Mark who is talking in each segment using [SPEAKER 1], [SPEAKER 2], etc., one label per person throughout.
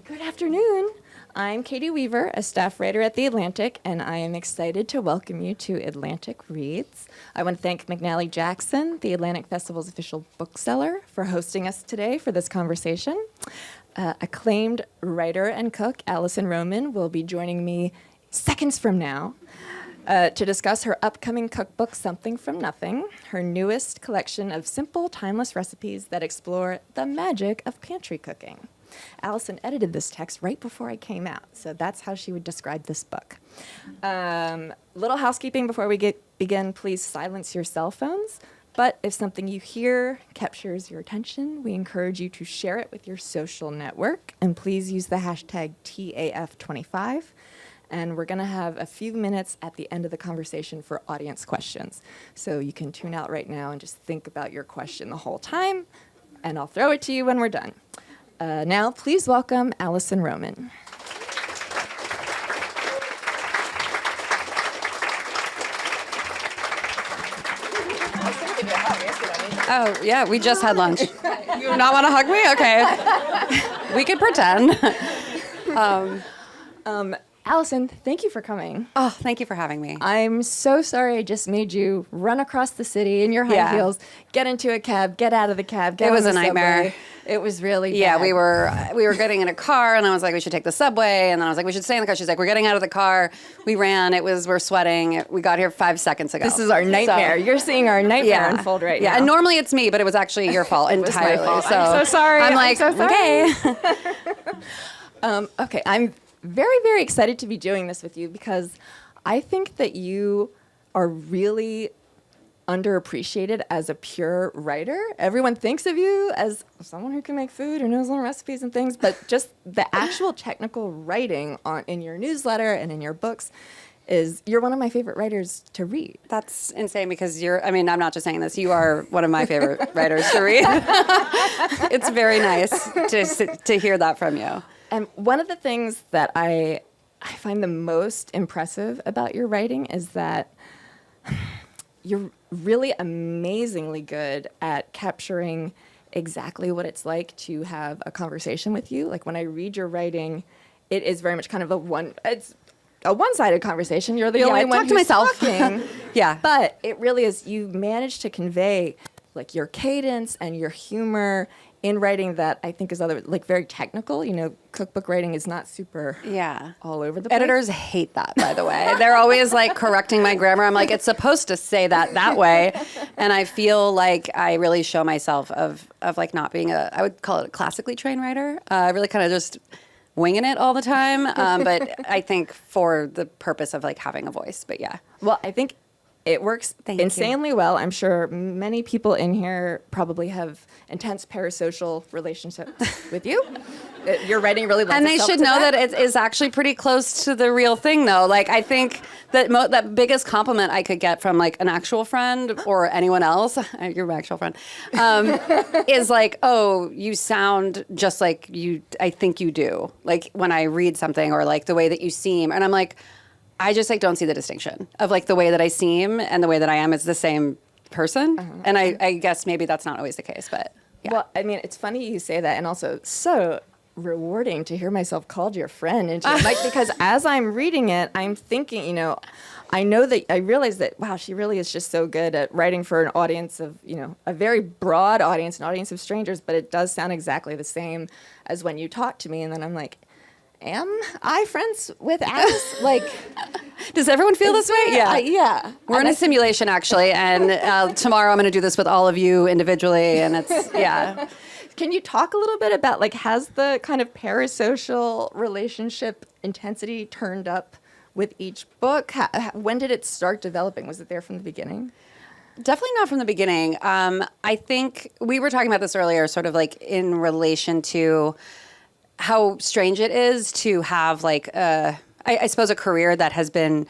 [SPEAKER 1] Good afternoon. I'm Caity Weaver, a staff writer at The Atlantic, and I am excited to welcome you to Atlantic Reads. I want to thank McNally Jackson, the Atlantic Festival's official bookseller, for hosting us today for this conversation. Acclaimed writer and cook Alison Roman will be joining me seconds from now to discuss her upcoming cookbook, Something from Nothing, her newest collection of simple, timeless recipes that explore the magic of pantry cooking. Alison edited this text right before I came out, so that's how she would describe this book. Little housekeeping before we begin, please silence your cell phones. But if something you hear captures your attention, we encourage you to share it with your social network, and please use the hashtag TAF25. And we're going to have a few minutes at the end of the conversation for audience questions. So you can tune out right now and just think about your question the whole time, and I'll throw it to you when we're done. Now, please welcome Alison Roman.
[SPEAKER 2] Oh, yeah, we just had lunch. You do not want to hug me? Okay. We could pretend.
[SPEAKER 1] Alison, thank you for coming.
[SPEAKER 2] Oh, thank you for having me.
[SPEAKER 1] I'm so sorry I just made you run across the city in your high heels, get into a cab, get out of the cab, get on the subway.
[SPEAKER 2] It was a nightmare.
[SPEAKER 1] It was really bad.
[SPEAKER 2] Yeah, we were getting in a car, and I was like, we should take the subway, and then I was like, we should stay in the car. She's like, we're getting out of the car. We ran. We're sweating. We got here 5 seconds ago.
[SPEAKER 1] This is our nightmare. So, you're seeing our nightmare unfold right now.
[SPEAKER 2] Yeah, and normally it's me, but it was actually your fault entirely.
[SPEAKER 1] It was my fault.
[SPEAKER 2] So
[SPEAKER 1] I'm so sorry.
[SPEAKER 2] I'm like,
[SPEAKER 1] so sorry.
[SPEAKER 2] okay.
[SPEAKER 1] Okay, I'm very, very excited to be doing this with you because I think that you are really underappreciated as a pure writer. Everyone thinks of you as someone who can make food or knows little recipes and things, but just the actual technical writing in your newsletter and in your books you're one of my favorite writers to read.
[SPEAKER 2] That's insane because I'm not just saying this, you are one of my favorite writers to read. It's very nice to hear that from you.
[SPEAKER 1] And one of the things that I find the most impressive about your writing is that you're really amazingly good at capturing exactly what it's like to have a conversation with you. Like when I read your writing, it is very much kind of a one-sided conversation. You're the only one who's talking.
[SPEAKER 2] Yeah.
[SPEAKER 1] But it really is, you manage to convey like your cadence and your humor in writing that I think is very technical. You know, cookbook writing is not super all over the place.
[SPEAKER 2] Editors hate that, by the way. They're always like correcting my grammar. I'm like, it's supposed to say that way. And I feel like I really show myself of like not being I would call it a classically trained writer. Really kind of just winging it all the time. But I think for the purpose of like having a voice, but yeah.
[SPEAKER 1] Well, I think it works insanely well. I'm sure many people in here probably have intense parasocial relationships with you. Your writing really lends itself to that.
[SPEAKER 2] And they should know that it is actually pretty close to the real thing, though. Like, I think that that biggest compliment I could get from, like, an actual friend or anyone else, you're my actual friend, is like, oh, you sound just like I think you do. Like, when I read something or, like, the way that you seem. And I'm like, I just like don't see the distinction of like the way that I seem and the way that I am is the same person. Uh-huh. And I guess maybe that's not always the case, but yeah.
[SPEAKER 1] Well, I mean, it's funny you say that and also so rewarding to hear myself called your friend into the mic because as I'm reading it, I'm thinking, I realize that, wow, she really is just so good at writing for an audience of, a very broad audience, an audience of strangers, but it does sound exactly the same as when you talk to me. And then I'm like, am I friends with Alice? Like,
[SPEAKER 2] does everyone feel this way? Yeah.
[SPEAKER 1] Yeah.
[SPEAKER 2] We're in a simulation, actually, and tomorrow I'm going to do this with all of you individually, and it's, yeah.
[SPEAKER 1] Can you talk a little bit about, like, has the kind of parasocial relationship intensity turned up with each book? When did it start developing? Was it there from the beginning?
[SPEAKER 2] Definitely not from the beginning. I think we were talking about this earlier, sort of like in relation to how strange it is to have like I suppose a career that has been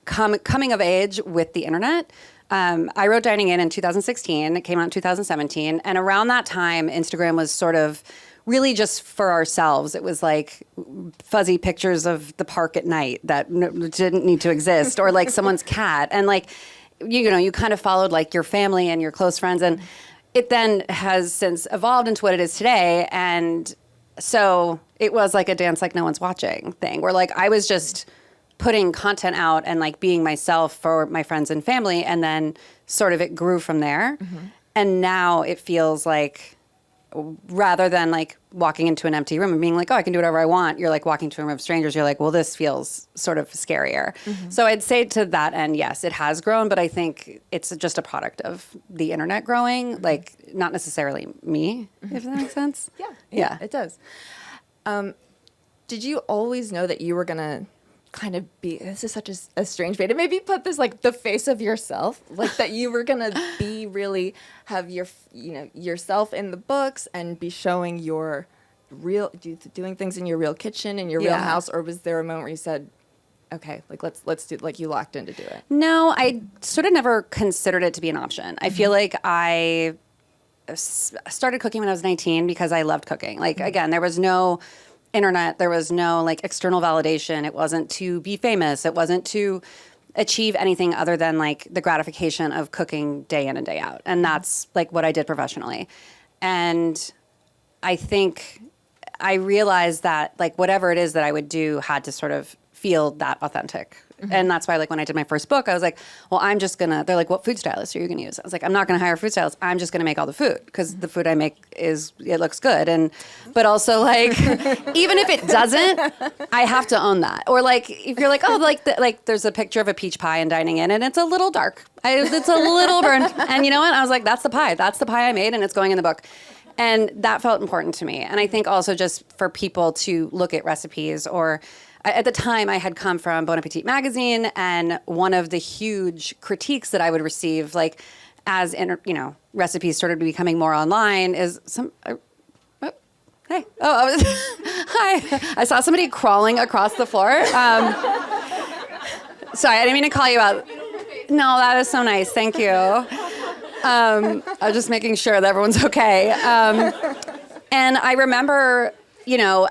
[SPEAKER 2] coming of age with the internet. I wrote Dining In 2016. It came out in 2017. And around that time, Instagram was sort of really just for ourselves. It was like fuzzy pictures of the park at night that didn't need to exist or like someone's cat. And like, you kind of followed like your family and your close friends. And it then has since evolved into what it is today. And so it was like a dance like no one's watching thing where like I was just putting content out and like being myself for my friends and family. And then sort of it grew from there. And now it feels like rather than like walking into an empty room and being like, oh, I can do whatever I want. You're like walking to a room of strangers. You're like, well, this feels sort of scarier. So I'd say to that end, yes, it has grown, but I think it's just a product of the internet growing, like not necessarily me, if that makes sense.
[SPEAKER 1] Yeah, it does. Did you always know that you were going to kind of be, this is such a strange way to maybe put this, like the face of yourself, like that you were going to be really have your, yourself in the books and be showing your real, doing things in your real kitchen, in your real house? Or was there a moment where you said, okay, like let's do, like you locked in to do it?
[SPEAKER 2] No, I sort of never considered it to be an option. I feel like I started cooking when I was 19 because I loved cooking. Like, again, there was no internet, there was no like external validation. It wasn't to be famous. It wasn't to achieve anything other than like the gratification of cooking day in and day out. And that's like what I did professionally. And I think I realized that like whatever it is that I would do had to sort of feel that authentic. And that's why like when I did my first book, I was like, well, I'm just gonna, they're like, what food stylist are you gonna use? I was like, I'm not gonna hire a food stylist. I'm just gonna make all the food because the food I make it looks good. And, but also like, even if it doesn't, I have to own that. Or like, if you're like, oh, like there's a picture of a peach pie in Dining In and it's a little dark. It's a little burnt. And you know what? I was like, that's the pie. That's the pie I made and it's going in the book. And that felt important to me. And I think also just for people to look at recipes or at the time, I had come from Bon Appetit magazine, and one of the huge critiques that I would receive, like as recipes started becoming more online, is hi, hi, I saw somebody crawling across the floor. Sorry, I didn't mean to call you out. No, that is so nice. Thank you. I was just making sure that everyone's okay. And I remember,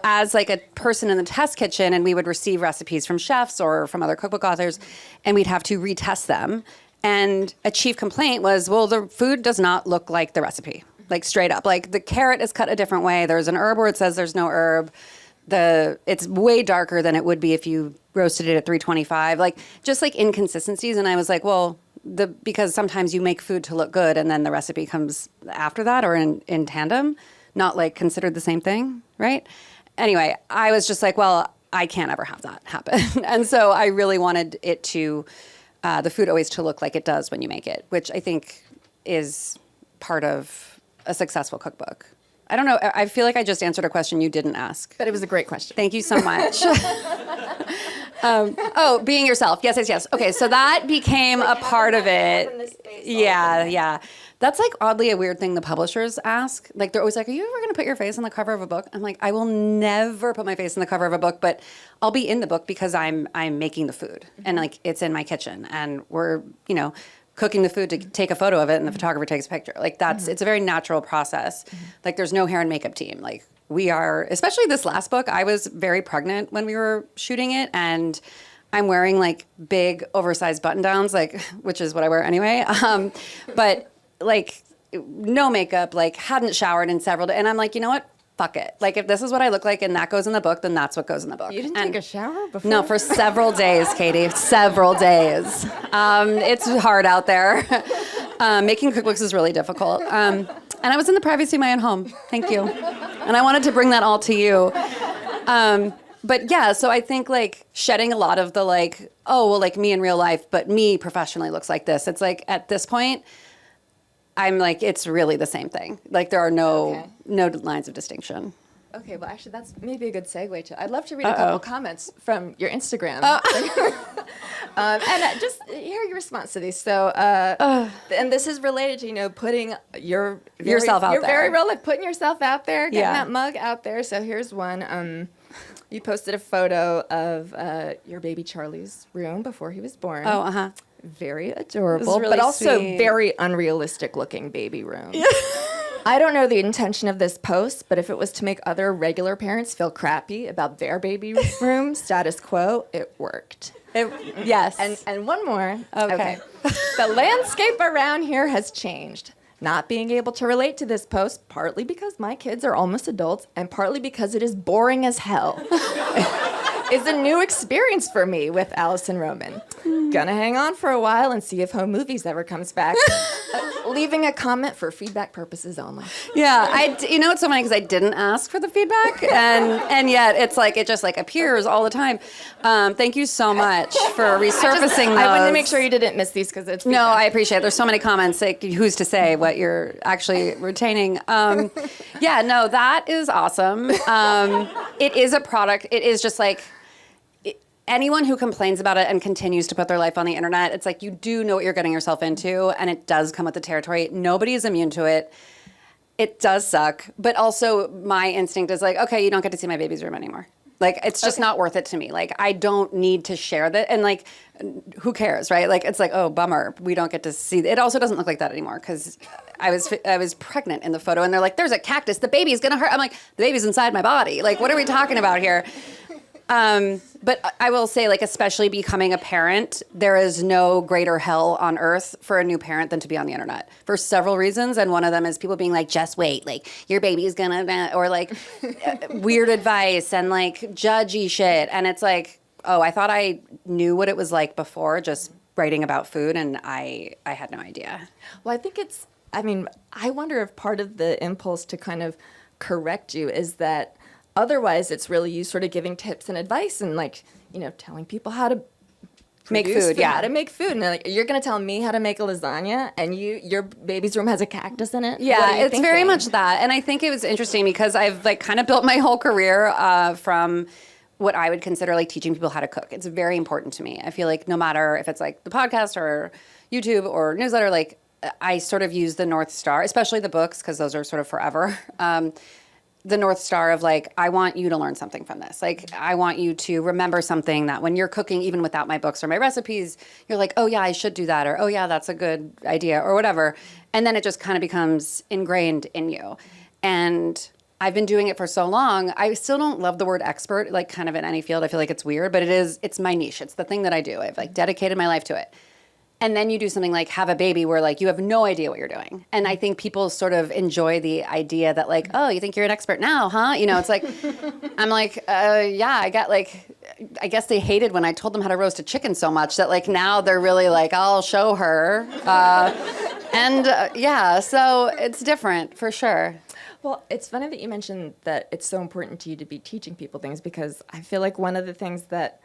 [SPEAKER 2] as like a person in the test kitchen, and we would receive recipes from chefs or from other cookbook authors, and we'd have to retest them. And a chief complaint was, well, the food does not look like the recipe, like straight up. Like the carrot is cut a different way. There's an herb where it says there's no herb. It's way darker than it would be if you roasted it at 325. Like just like inconsistencies. And I was like, well, because sometimes you make food to look good and then the recipe comes after that or in tandem, not like considered the same thing, right? Anyway, I was just like, well, I can't ever have that happen. And so I really wanted it to, the food always to look like it does when you make it, which I think is part of a successful cookbook. I don't know. I feel like I just answered a question you didn't ask.
[SPEAKER 1] But it was a great question.
[SPEAKER 2] Thank you so much. Being yourself. Yes. Okay, so that became a part of it. Yeah. That's like oddly a weird thing the publishers ask. Like they're always like, are you ever going to put your face on the cover of a book? I'm like, I will never put my face on the cover of a book, but I'll be in the book because I'm making the food and like it's in my kitchen and we're, cooking the food to take a photo of it and the photographer takes a picture. Like it's a very natural process. Like there's no hair and makeup team. Like we are, especially this last book, I was very pregnant when we were shooting it and I'm wearing like big oversized button downs, like, which is what I wear anyway. But like no makeup, like hadn't showered in several days. And I'm like, you know what? Fuck it. Like if this is what I look like and that goes in the book, then that's what goes in the book.
[SPEAKER 1] You didn't take a shower before?
[SPEAKER 2] No, for several days, Caity. Several days. It's hard out there. Making cookbooks is really difficult. And I was in the privacy of my own home. Thank you. And I wanted to bring that all to you. But yeah, so I think like shedding a lot of the like, oh, well, like me in real life, but me professionally looks like this. It's like at this point, I'm like, it's really the same thing. Like there are no lines of distinction.
[SPEAKER 1] Okay, well, actually, that's maybe a good segue to. I'd love to read a couple comments from your Instagram, and just hear your response to these. So, and this is related to putting yourself out there. You're very real, like putting yourself out there, getting that mug out there. So here's one. You posted a photo of your baby Charlie's room before he was born. Very adorable, really but also sweet. Very unrealistic looking baby room. I don't know the intention of this post, but if it was to make other regular parents feel crappy about their baby room status quo, it worked.
[SPEAKER 2] Yes.
[SPEAKER 1] And one more. Okay. The landscape around here has changed. not being able to relate to this post, partly because my kids are almost adults and partly because it is boring as hell, is a new experience for me with Alison Roman. Gonna hang on for a while and see if Home Movies ever comes back. Leaving a comment for feedback purposes only.
[SPEAKER 2] Yeah, you know, it's so funny because I didn't ask for the feedback, and yet it's like it just like appears all the time. Thank you so much for resurfacing those.
[SPEAKER 1] I wanted to make sure you didn't miss these because it's feedback.
[SPEAKER 2] No, I appreciate it. There's so many comments. Like, who's to say what you're actually retaining? Yeah, no, that is awesome. It is a product. It is just like. Anyone who complains about it and continues to put their life on the internet, it's like you do know what you're getting yourself into, and it does come with the territory. Nobody is immune to it. It does suck, but also my instinct is like, okay, you don't get to see my baby's room anymore. Like, it's just not worth it to me. Like, I don't need to share that, and like, who cares, right? Like, it's like, oh, bummer, we don't get to see. It also doesn't look like that anymore because I was pregnant in the photo, and they're like, there's a cactus, the baby's gonna hurt. I'm like, the baby's inside my body. Like, what are we talking about here? But I will say, like, especially becoming a parent, there is no greater hell on earth for a new parent than to be on the internet for several reasons. And one of them is people being like, just wait, like, your baby's gonna, or like weird advice and like judgy shit. And it's like, oh, I thought I knew what it was like before just writing about food. And I had no idea.
[SPEAKER 1] Well, I wonder if part of the impulse to kind of correct you is that otherwise, it's really you sort of giving tips and advice and, like, you know, telling people how to
[SPEAKER 2] make food,
[SPEAKER 1] how to make food. And like, you're going to tell me how to make a lasagna and your baby's room has a cactus in it?
[SPEAKER 2] Yeah, it's very much that. And I think it was interesting because I've, like, kind of built my whole career from what I would consider, like, teaching people how to cook. It's very important to me. I feel like no matter if it's, like, the podcast or YouTube or newsletter, like, I sort of use the North Star, especially the books, because those are sort of forever. The North Star of like, I want you to learn something from this. Like, I want you to remember something that when you're cooking, even without my books or my recipes, you're like, oh yeah, I should do that. Or, oh yeah, that's a good idea or whatever. And then it just kind of becomes ingrained in you. And I've been doing it for so long. I still don't love the word expert, like kind of in any field. I feel like it's weird, but it's my niche. It's the thing that I do. I've like dedicated my life to it. And then you do something like have a baby where like you have no idea what you're doing. And I think people sort of enjoy the idea that like, oh, you think you're an expert now, huh? You know, it's like, I'm like, yeah, I guess they hated when I told them how to roast a chicken so much that like now they're really like, I'll show her. Yeah, so it's different for sure.
[SPEAKER 1] Well, it's funny that you mentioned that it's so important to you to be teaching people things because I feel like one of the things that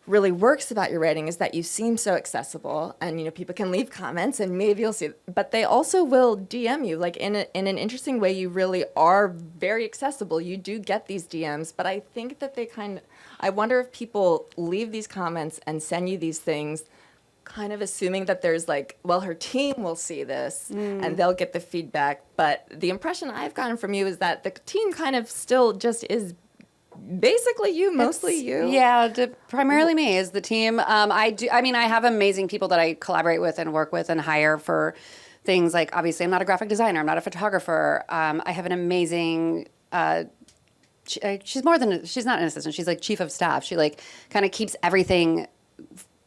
[SPEAKER 1] really works about your writing is that you seem so accessible and, you know, people can leave comments and maybe you'll see, but they also will DM you like in an interesting way. You really are very accessible. You do get these DMs, but I think that I wonder if people leave these comments and send you these things kind of assuming that there's like, well, her team will see this and they'll get the feedback. But the impression I've gotten from you is that the team kind of still just is basically you, mostly you.
[SPEAKER 2] Yeah, primarily me is the team. I have amazing people that I collaborate with and work with and hire for things like, obviously, I'm not a graphic designer. I'm not a photographer. I have an amazing, she's not an assistant. She's like chief of staff. She like kind of keeps everything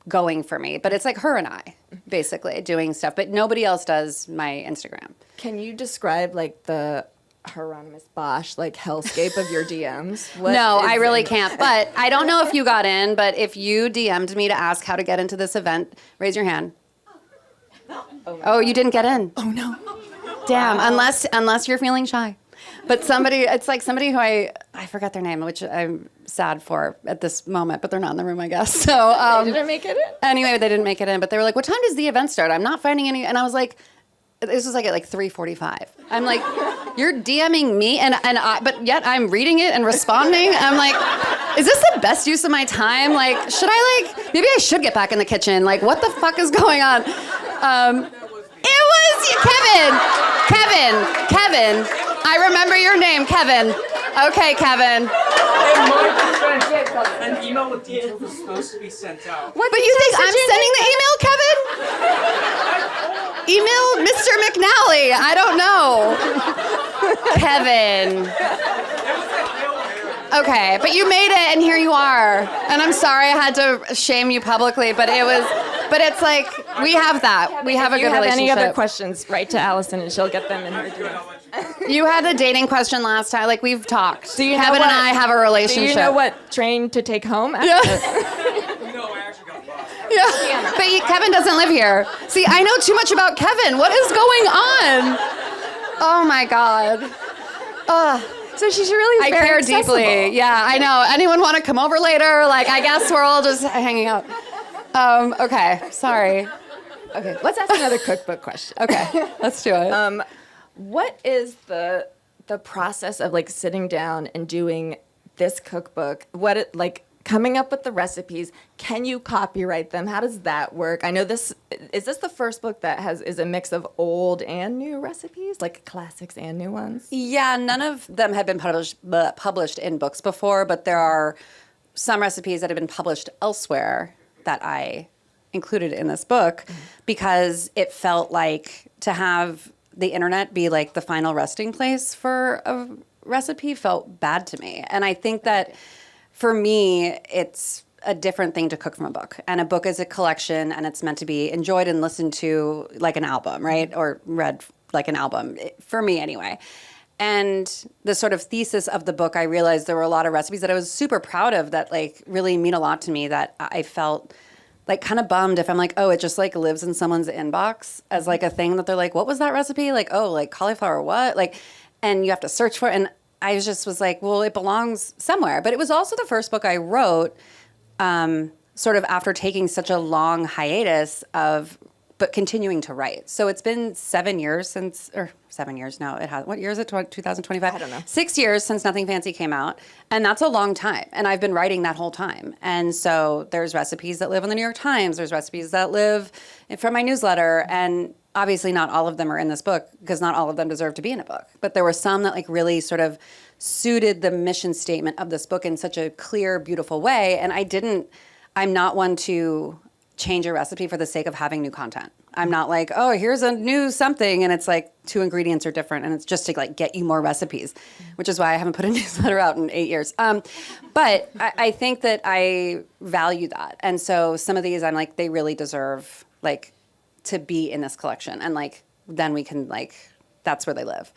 [SPEAKER 2] going for me. But it's like her and I, basically, doing stuff. But nobody else does my Instagram.
[SPEAKER 1] Can you describe like the Hieronymus Bosch, like hellscape of your DMs?
[SPEAKER 2] No, I really can't. But I don't know if you got in, but if you DM'd me to ask how to get into this event, raise your hand. Oh, you didn't get in.
[SPEAKER 1] Oh no.
[SPEAKER 2] Damn, wow. Unless you're feeling shy. But it's like somebody who I forgot their name, which I'm sad for at this moment, but they're not in the room, I guess. So
[SPEAKER 1] they didn't make it in?
[SPEAKER 2] Anyway, they didn't make it in, but they were like, what time does the event start? I'm not finding any, and I was like, this was like at like 3:45. I'm like, you're DMing me, but yet I'm reading it and responding. I'm like, is this the best use of my time? Like, maybe I should get back in the kitchen. Like, what the fuck is going on? It was Kevin. I remember your name, Kevin. Okay, Kevin.
[SPEAKER 3] An email with details was supposed to be sent out.
[SPEAKER 2] What, but you think I'm sending the email, Kevin? Email Mr. McNally. I don't know. Kevin. Okay, but you made it, and here you are. And I'm sorry I had to shame you publicly, but But it's like, we have that. We have a good relationship.
[SPEAKER 1] If you have any other questions, write to Allison and she'll get them in her DMs.
[SPEAKER 2] You had a dating question last time. Like, we've talked.
[SPEAKER 1] Do you
[SPEAKER 2] Kevin
[SPEAKER 1] know
[SPEAKER 2] and I have a relationship.
[SPEAKER 1] Do you know what train to take home?
[SPEAKER 2] Yeah.
[SPEAKER 3] No, I actually got lost.
[SPEAKER 2] Yeah. But Kevin doesn't live here. See, I know too much about Kevin. What is going on? Oh, my God.
[SPEAKER 1] So she's really
[SPEAKER 2] I
[SPEAKER 1] very
[SPEAKER 2] care
[SPEAKER 1] accessible.
[SPEAKER 2] deeply. Yeah, I know. Anyone want to come over later? Like, I guess we're all just hanging out. Okay, sorry.
[SPEAKER 1] Okay, let's ask another cookbook question.
[SPEAKER 2] Okay, let's do it.
[SPEAKER 1] What is the process of like sitting down and doing this cookbook? Coming up with the recipes? Can you copyright them? How does that work? I know is this the first book that is a mix of old and new recipes, like classics and new ones?
[SPEAKER 2] Yeah, none of them have been published in books before, but there are some recipes that have been published elsewhere that I included in this book because it felt like to have the internet be like the final resting place for a recipe felt bad to me. And I think that for me, it's a different thing to cook from a book. And a book is a collection and it's meant to be enjoyed and listened to like an album, right? Or read like an album, for me anyway. And the sort of thesis of the book, I realized there were a lot of recipes that I was super proud of that like really mean a lot to me that I felt like kind of bummed if I'm like, oh, it just like lives in someone's inbox as like a thing that they're like, what was that recipe? Like, oh, like cauliflower what? Like, and you have to search for it. And I just was like, well, it belongs somewhere. But it was also the first book I wrote sort of after taking such a long hiatus but continuing to write. So it's been 7 years since, or 7 years now, it has, what year is it, 2025?
[SPEAKER 1] I don't know.
[SPEAKER 2] 6 years since Nothing Fancy came out. And that's a long time. And I've been writing that whole time. And so there's recipes that live in the New York Times. There's recipes that live from my newsletter. And obviously not all of them are in this book because not all of them deserve to be in a book. But there were some that like really sort of suited the mission statement of this book in such a clear, beautiful way. And I'm not one to change a recipe for the sake of having new content. I'm not like, oh, here's a new something, and it's like 2 ingredients are different, and it's just to like get you more recipes, which is why I haven't put a newsletter out in 8 years. But I think that I value that, and so some of these I'm like, they really deserve like to be in this collection, and like then we can like that's where they live.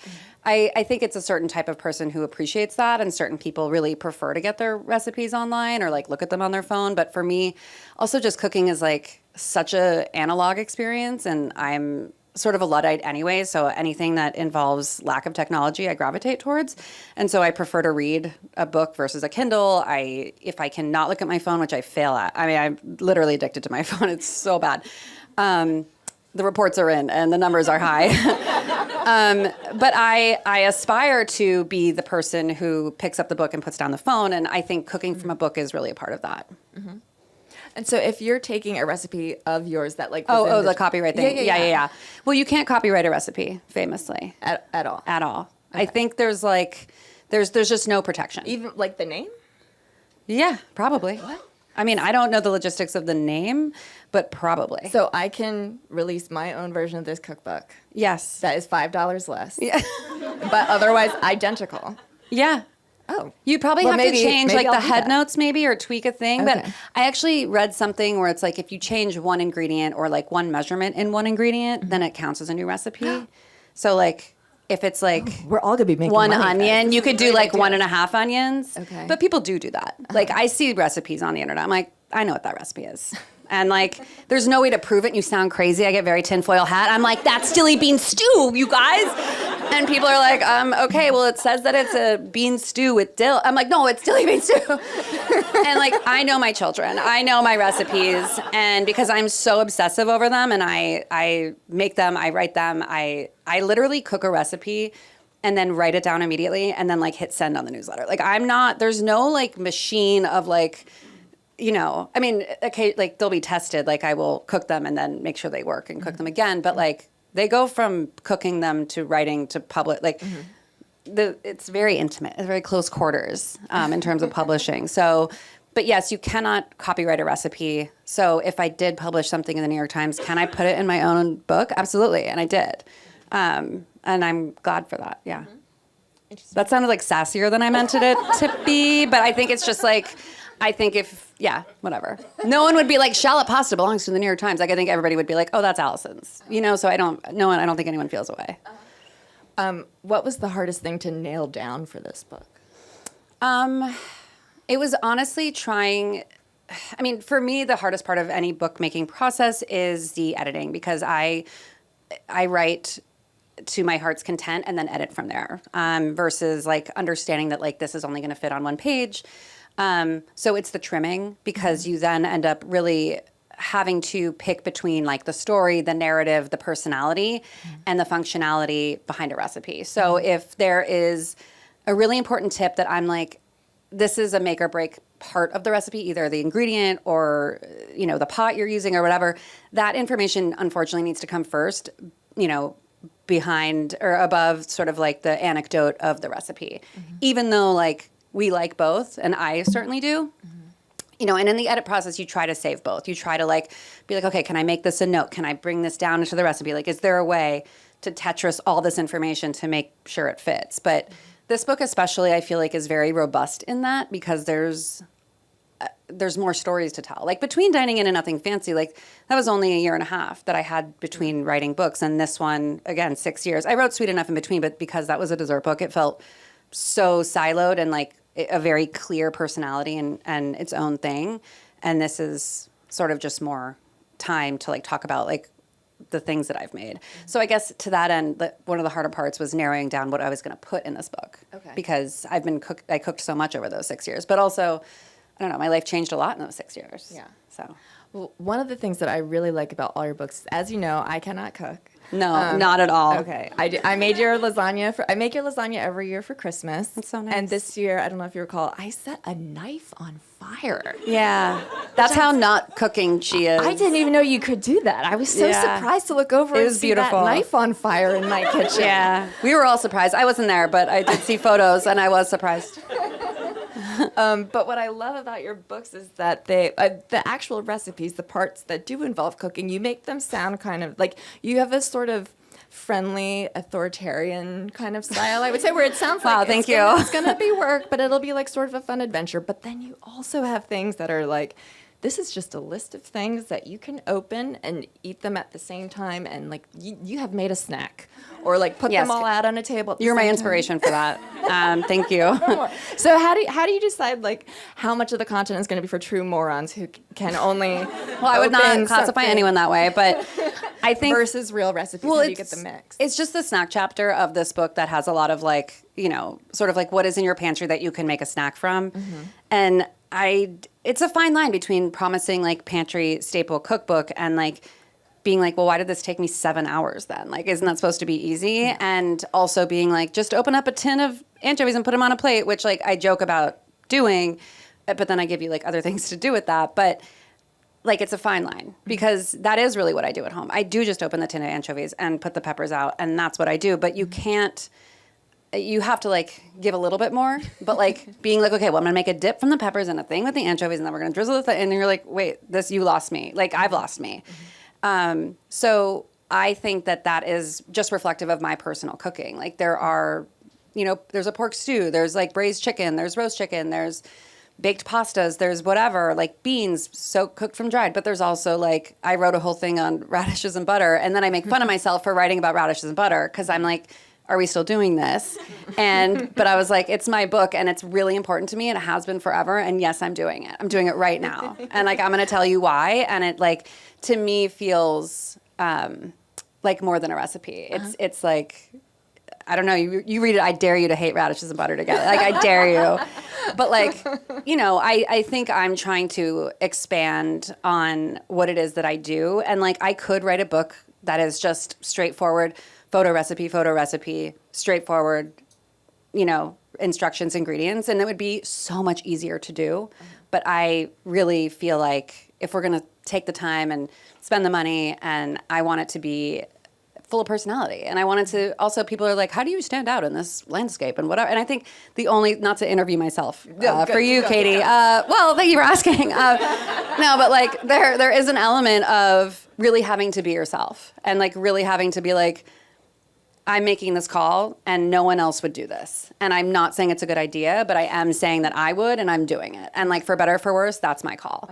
[SPEAKER 2] I think it's a certain type of person who appreciates that, and certain people really prefer to get their recipes online or like look at them on their phone. But for me, also just cooking is like such a analog experience, and I'm sort of a Luddite anyway, so anything that involves lack of technology I gravitate towards. And so I prefer to read a book versus a Kindle. If I cannot look at my phone, which I fail at. I mean, I'm literally addicted to my phone. It's so bad. The reports are in and the numbers are high. But I aspire to be the person who picks up the book and puts down the phone. And I think cooking from a book is really a part of that.
[SPEAKER 1] Mm-hmm. And so if you're taking a recipe of yours that like... was in
[SPEAKER 2] the copyright thing. Yeah. Well, you can't copyright a recipe, famously.
[SPEAKER 1] At all?
[SPEAKER 2] At all.
[SPEAKER 1] Okay.
[SPEAKER 2] I think there's just no protection.
[SPEAKER 1] Even like the name?
[SPEAKER 2] Yeah, probably.
[SPEAKER 1] What?
[SPEAKER 2] I mean, I don't know the logistics of the name, but probably.
[SPEAKER 1] So I can release my own version of this cookbook.
[SPEAKER 2] Yes.
[SPEAKER 1] That is $5 less.
[SPEAKER 2] Yeah.
[SPEAKER 1] But otherwise identical.
[SPEAKER 2] Yeah.
[SPEAKER 1] Oh.
[SPEAKER 2] You probably have to change like
[SPEAKER 1] I'll
[SPEAKER 2] the
[SPEAKER 1] do
[SPEAKER 2] head
[SPEAKER 1] that.
[SPEAKER 2] notes maybe or tweak a thing. But
[SPEAKER 1] Okay.
[SPEAKER 2] I actually read something where it's like if you change one ingredient or like one measurement in one ingredient, then it counts as a new recipe. So like if it's like
[SPEAKER 1] We're all going to be making
[SPEAKER 2] one
[SPEAKER 1] money, guys.
[SPEAKER 2] onion,
[SPEAKER 1] This
[SPEAKER 2] you
[SPEAKER 1] is
[SPEAKER 2] could
[SPEAKER 1] a
[SPEAKER 2] do
[SPEAKER 1] great
[SPEAKER 2] like
[SPEAKER 1] idea.
[SPEAKER 2] 1.5 onions.
[SPEAKER 1] Okay.
[SPEAKER 2] But people do that. Like I see recipes on the internet. I'm like, I know what that recipe is. And like, there's no way to prove it. And you sound crazy. I get very tinfoil hat. I'm like, that's dilly bean stew, you guys. And people are like, okay, well, it says that it's a bean stew with dill. I'm like, no, it's dilly bean stew. And like, I know my children. I know my recipes. And because I'm so obsessive over them and I make them, I write them, I literally cook a recipe and then write it down immediately and then like hit send on the newsletter. Like there's no like machine of like, you know, I mean, okay, like they'll be tested. Like I will cook them and then make sure they work and cook them again. But like they go from cooking them to writing to public. Like it's very intimate. It's very close quarters in terms of publishing. So, but yes, you cannot copyright a recipe. So if I did publish something in the New York Times, can I put it in my own book? Absolutely, and I did. And I'm glad for that. Yeah. That sounded like sassier than I meant it to be, but I think it's just like. I think whatever. No one would be like, shallot pasta belongs to the New York Times. Like, I think everybody would be like, oh, that's Alison's. So I don't think anyone feels away.
[SPEAKER 1] What was the hardest thing to nail down for this book?
[SPEAKER 2] It was honestly for me, the hardest part of any bookmaking process is the editing, because I write to my heart's content and then edit from there, versus like understanding that like this is only going to fit on one page. So it's the trimming, because you then end up really having to pick between like the story, the narrative, the personality, and the functionality behind a recipe. So if there is a really important tip that I'm like, this is a make or break part of the recipe, either the ingredient or, the pot you're using or whatever, that information unfortunately needs to come first, behind or above sort of like the anecdote of the recipe, even though like we like both, and I certainly do. And in the edit process, you try to save both. You try to like be like, okay, can I make this a note? Can I bring this down into the recipe? Like, is there a way to Tetris all this information to make sure it fits? But this book especially, I feel like, is very robust in that, because there's more stories to tell. Like between Dining In and Nothing Fancy, like that was only a year and a half that I had between writing books, and this one, again, 6 years. I wrote Sweet Enough in between, but because that was a dessert book, it felt so siloed and like a very clear personality and its own thing. And this is sort of just more time to like talk about like the things that I've made. So I guess to that end, one of the harder parts was narrowing down what I was going to put in this book.
[SPEAKER 1] Okay.
[SPEAKER 2] Because I cooked so much over those 6 years, but also, I don't know, my life changed a lot in those 6 years.
[SPEAKER 1] Yeah.
[SPEAKER 2] So.
[SPEAKER 1] Well, one of the things that I really like about all your books, as you know, I cannot cook.
[SPEAKER 2] No, not at all.
[SPEAKER 1] Okay, I made your lasagna. I make your lasagna every year for Christmas.
[SPEAKER 2] That's so nice.
[SPEAKER 1] And this year, I don't know if you recall, I set a knife on fire.
[SPEAKER 2] Yeah, that's how not cooking she is.
[SPEAKER 1] I didn't even know you could do that. I was so surprised to look over and see
[SPEAKER 2] beautiful.
[SPEAKER 1] that knife on fire in my kitchen.
[SPEAKER 2] Yeah, we were all surprised. I wasn't there, but I did see photos, and I was surprised.
[SPEAKER 1] But what I love about your books is that the actual recipes, the parts that do involve cooking, you make them sound kind of like you have a sort of friendly, authoritarian kind of style, I would say, where it sounds like it's going to be work, but it'll be like sort of a fun adventure. But then you also have things that are like, this is just a list of things that you can open and eat them at the same time, and like you have made a snack, or like put them all out on a table. At the
[SPEAKER 2] You're my
[SPEAKER 1] same
[SPEAKER 2] inspiration for that. Thank you.
[SPEAKER 1] So how do you decide like how much of the content is going to be for true morons who can only?
[SPEAKER 2] Well, I would not classify anyone that way, but I think
[SPEAKER 1] versus real recipes. How do you get the mix?
[SPEAKER 2] It's just the snack chapter of this book that has a lot of like, sort of like what is in your pantry that you can make a snack from, and it's a fine line between promising like pantry staple cookbook and like being like, well, why did this take me 7 hours then? Like, isn't that supposed to be easy? And also being like, just open up a tin of anchovies and put them on a plate, which like I joke about doing, but then I give you like other things to do with that. But like, it's a fine line, because that is really what I do at home. I do just open the tin of anchovies and put the peppers out, and that's what I do. But you have to like give a little bit more, but like being like, okay, well, I'm gonna make a dip from the peppers and a thing with the anchovies, and then we're gonna drizzle the and you're like, wait, you lost me. Like, I've lost me. So I think that is just reflective of my personal cooking. Like, there are, there's a pork stew, there's like braised chicken, there's roast chicken, there's baked pastas, there's whatever, like beans cooked from dried, but there's also like, I wrote a whole thing on radishes and butter, and then I make fun of myself for writing about radishes and butter, because I'm like, are we still doing this? But I was like, it's my book, and it's really important to me, and it has been forever. And yes, I'm doing it. I'm doing it right now. And like, I'm going to tell you why. And it like, to me, feels like more than a recipe. It's like, I don't know, you read it, I dare you to hate radishes and butter together. Like, I dare you. But like, I think I'm trying to expand on what it is that I do. And like, I could write a book that is just straightforward, photo recipe, straightforward, instructions, ingredients, and it would be so much easier to do. But I really feel like if we're going to take the time and spend the money, and I want it to be full of personality, and I wanted to also, people are like, how do you stand out in this landscape and whatever, and I think not to interview myself for you, Caity, well, thank you for asking. No, but like there is an element of really having to be yourself, and like really having to be like, I'm making this call and no one else would do this. And I'm not saying it's a good idea, but I am saying that I would and I'm doing it. And like for better or for worse, that's my call.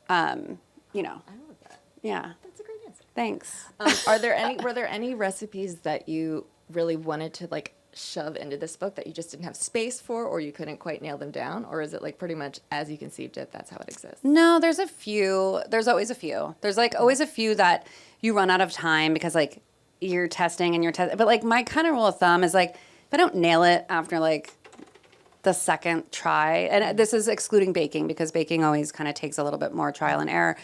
[SPEAKER 2] You know.
[SPEAKER 1] I love that.
[SPEAKER 2] Yeah.
[SPEAKER 1] That's a great answer.
[SPEAKER 2] Thanks.
[SPEAKER 1] Were there any recipes that you really wanted to like shove into this book that you just didn't have space for, or you couldn't quite nail them down? Or is it like pretty much as you conceived it, that's how it exists?
[SPEAKER 2] No, there's a few. There's always a few. There's like always a few that you run out of time because like you're testing and you're testing. But like my kind of rule of thumb is like, if I don't nail it after like the second try, and this is excluding baking because baking always kind of takes a little bit more trial and error.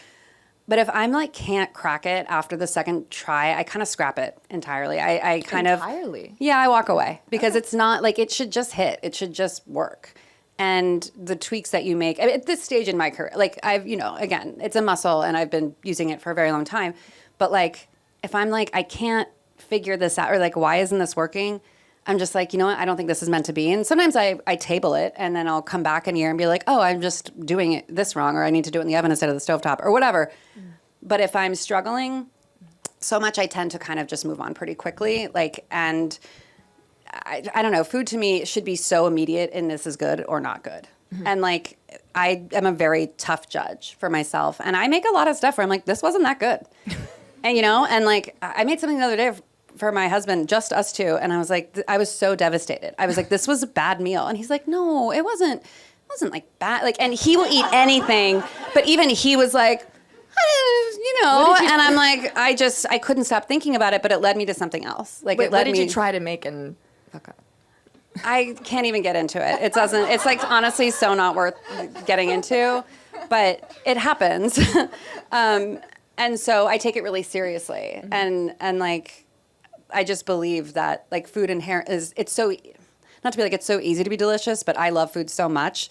[SPEAKER 2] But if I'm like can't crack it after the second try, I kind of scrap it entirely. I kind of
[SPEAKER 1] Entirely?
[SPEAKER 2] Yeah, I walk away because it's not like it should just hit. It should just work. And the tweaks that you make at this stage in my career, like I've, you know, again, it's a muscle and I've been using it for a very long time. But like if I'm like I can't figure this out or like why isn't this working? I'm just like, you know what? I don't think this is meant to be. And sometimes I table it and then I'll come back in a year and be like, oh, I'm just doing it this wrong, or I need to do it in the oven instead of the stovetop or whatever. But if I'm struggling so much, I tend to kind of just move on pretty quickly. Like, and I don't know, food to me should be so immediate in this is good or not good. And like, I am a very tough judge for myself. And I make a lot of stuff where I'm like, this wasn't that good. And, you know, and like, I made something the other day for my husband, just us two. And I was like, I was so devastated. I was like, this was a bad meal. And he's like, no, it wasn't like bad. Like, and he will eat anything. But even he was like, you know, and I'm like, I couldn't stop thinking about it, but it led me to something else. Like,
[SPEAKER 1] Wait, what did you try to make and fuck up?
[SPEAKER 2] I can't even get into it. It doesn't, it's like honestly so not worth getting into, but it happens. And so I take it really seriously. And like, I just believe that like food inherent is, it's so, not to be like, it's so easy to be delicious, but I love food so much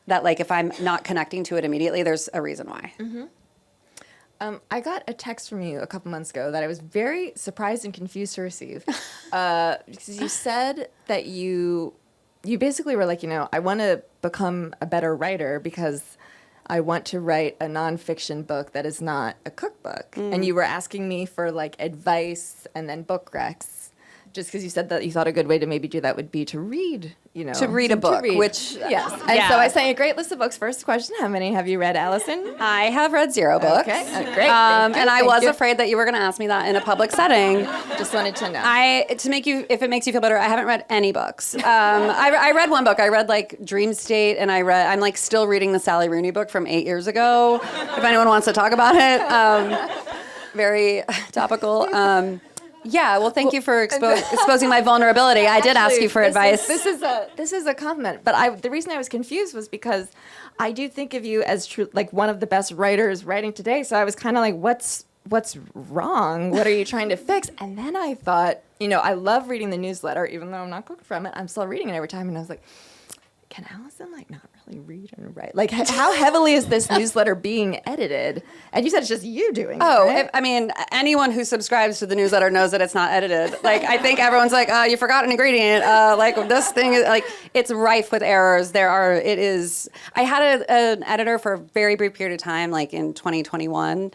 [SPEAKER 2] that like, if I'm not connecting to it immediately, there's a reason why.
[SPEAKER 1] I got a text from you a couple months ago that I was very surprised and confused to receive. Because you said that you basically were like, you know, I want to become a better writer because I want to write a nonfiction book that is not a cookbook. And you were asking me for like advice and then book recs. Just because you said that you thought a good way to maybe do that would be to read, you know.
[SPEAKER 2] To read a book, which...
[SPEAKER 1] Yes. And so I sent you a great list of books. First question, how many have you read, Allison?
[SPEAKER 2] I have read 0 books.
[SPEAKER 1] Okay, great.
[SPEAKER 2] And I was afraid that you were going to ask me that in a public setting.
[SPEAKER 1] Just wanted to know.
[SPEAKER 2] If it makes you feel better, I haven't read any books. I read one book. I read like Dream State, and I'm like still reading the Sally Rooney book from 8 years ago. If anyone wants to talk about it, very topical. Yeah, well, thank you for exposing my vulnerability. I did ask you for advice.
[SPEAKER 1] This is a compliment, but the reason I was confused was because I do think of you as like one of the best writers writing today. So I was kind of like, what's wrong? What are you trying to fix? And then I thought, you know, I love reading the newsletter, even though I'm not cooked from it. I'm still reading it every time, and I was like, can Allison like not really read and write? Like, how heavily is this newsletter being edited? And you said it's just you doing it. Right?
[SPEAKER 2] I mean, anyone who subscribes to the newsletter knows that it's not edited. Like, I think everyone's like, you forgot an ingredient. Like, this thing is like, it's rife with errors. I had an editor for a very brief period of time, like in 2021,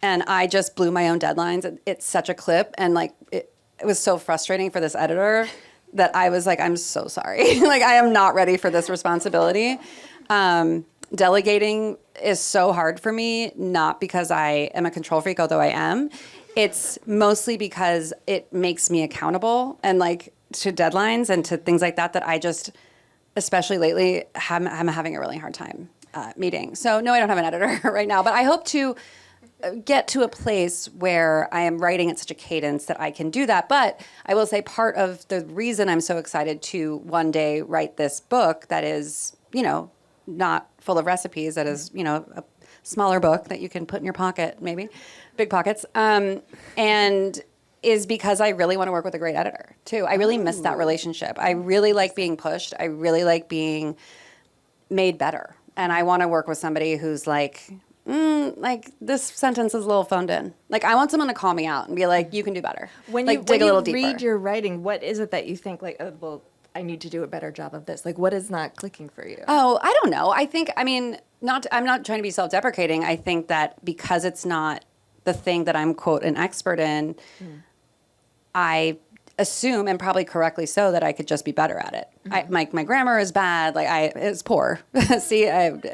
[SPEAKER 2] and I just blew my own deadlines. It's such a clip, and like, it was so frustrating for this editor that I was like, I'm so sorry. Like, I am not ready for this responsibility. Delegating is so hard for me, not because I am a control freak, although I am. It's mostly because it makes me accountable and like to deadlines and to things like that I just, especially lately, I'm having a really hard time meeting. So no, I don't have an editor right now, but I hope to get to a place where I am writing at such a cadence that I can do that. But I will say part of the reason I'm so excited to one day write this book that is, you know, not full of recipes, that is, you know, a smaller book that you can put in your pocket, maybe, big pockets, and is because I really want to work with a great editor, too. I really miss that relationship. I really like being pushed. I really like being made better. And I want to work with somebody who's like, like this sentence is a little phoned in. Like, I want someone to call me out and be like, you can do better.
[SPEAKER 1] When
[SPEAKER 2] like,
[SPEAKER 1] you,
[SPEAKER 2] dig
[SPEAKER 1] when
[SPEAKER 2] a little
[SPEAKER 1] you
[SPEAKER 2] deeper.
[SPEAKER 1] read your writing, what is it that you think like, oh, well, I need to do a better job of this? Like, what is not clicking for you?
[SPEAKER 2] Oh, I don't know. I'm not trying to be self-deprecating. I think that because it's not the thing that I'm, quote, an expert in, I assume, and probably correctly so, that I could just be better at it. My grammar is bad. Like it's poor. See, it